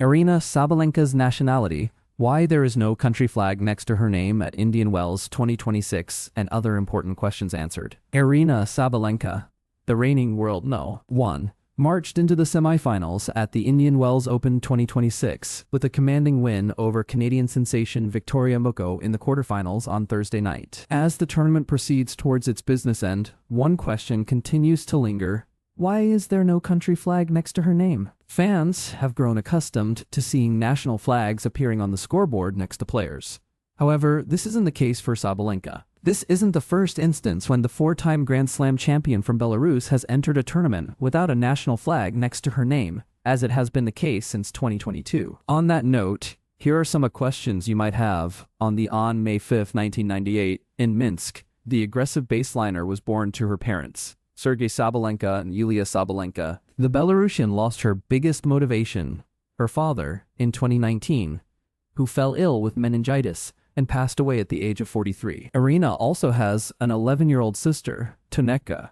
Aryna Sabalenka's nationality, why there is no country flag next to her name at Indian Wells 2026, and other important questions answered. Aryna Sabalenka, the reigning world no. 1, marched into the semifinals at the Indian Wells Open 2026 with a commanding win over Canadian sensation Victoria Moko in the quarterfinals on Thursday night. As the tournament proceeds towards its business end, one question continues to linger. Why is there no country flag next to her name? Fans have grown accustomed to seeing national flags appearing on the scoreboard next to players. However, this isn't the case for Sabalenka. This isn't the first instance when the four-time Grand Slam champion from Belarus has entered a tournament without a national flag next to her name, as it has been the case since 2022. On that note, here are some questions you might have. On May 5, 1998, in Minsk, the aggressive baseliner was born to her parents, Sergei Sabalenka and Yulia Sabalenka. The Belarusian lost her biggest motivation, her father, in 2019, who fell ill with meningitis and passed away at the age of 43. Aryna also has an 11-year-old sister, Toneka.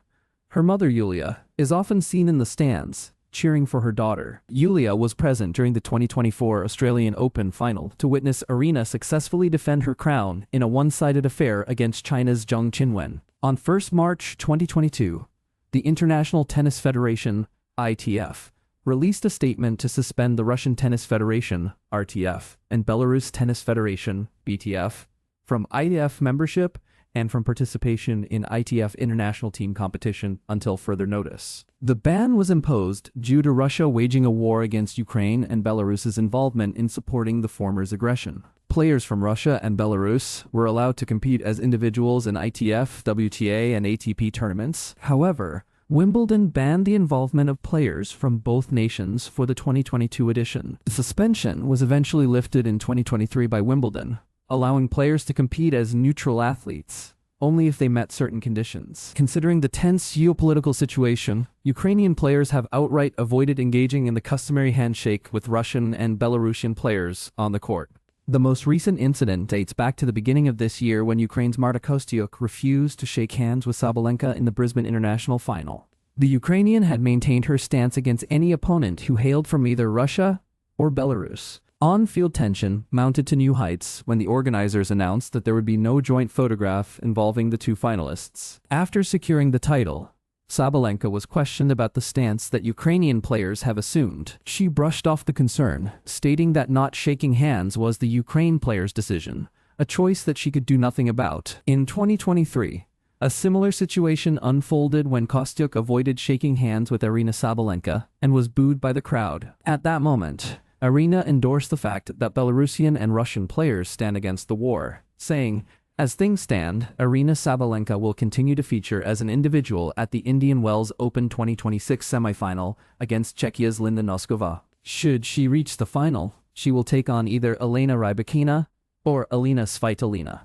Her mother, Yulia, is often seen in the stands, cheering for her daughter. Yulia was present during the 2024 Australian Open final to witness Aryna successfully defend her crown in a one-sided affair against China's Zheng Qinwen. On 1 March 2022, the International Tennis Federation, ITF, released a statement to suspend the Russian Tennis Federation, RTF, and Belarus Tennis Federation, BTF, from ITF membership and from participation in ITF international team competition until further notice. The ban was imposed due to Russia waging a war against Ukraine and Belarus's involvement in supporting the former's aggression. Players from Russia and Belarus were allowed to compete as individuals in ITF, WTA, and ATP tournaments. However, Wimbledon banned the involvement of players from both nations for the 2022 edition. The suspension was eventually lifted in 2023 by Wimbledon, allowing players to compete as neutral athletes, only if they met certain conditions. Considering the tense geopolitical situation, Ukrainian players have outright avoided engaging in the customary handshake with Russian and Belarusian players on the court. The most recent incident dates back to the beginning of this year when Ukraine's Marta Kostyuk refused to shake hands with Sabalenka in the Brisbane International Final. The Ukrainian had maintained her stance against any opponent who hailed from either Russia or Belarus. On-field tension mounted to new heights when the organizers announced that there would be no joint photograph involving the two finalists. After securing the title, Sabalenka was questioned about the stance that Ukrainian players have assumed. She brushed off the concern, stating that not shaking hands was the Ukraine players' decision, a choice that she could do nothing about. In 2023, a similar situation unfolded when Kostyuk avoided shaking hands with Aryna Sabalenka and was booed by the crowd. At that moment, Aryna endorsed the fact that Belarusian and Russian players stand against the war, saying, "As things stand, Aryna Sabalenka will continue to feature as an individual at the Indian Wells Open 2026 semifinal against Czechia's Linda Noskova. Should she reach the final, she will take on either Elena Rybakina or Alina Svitolina."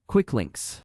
Quick links.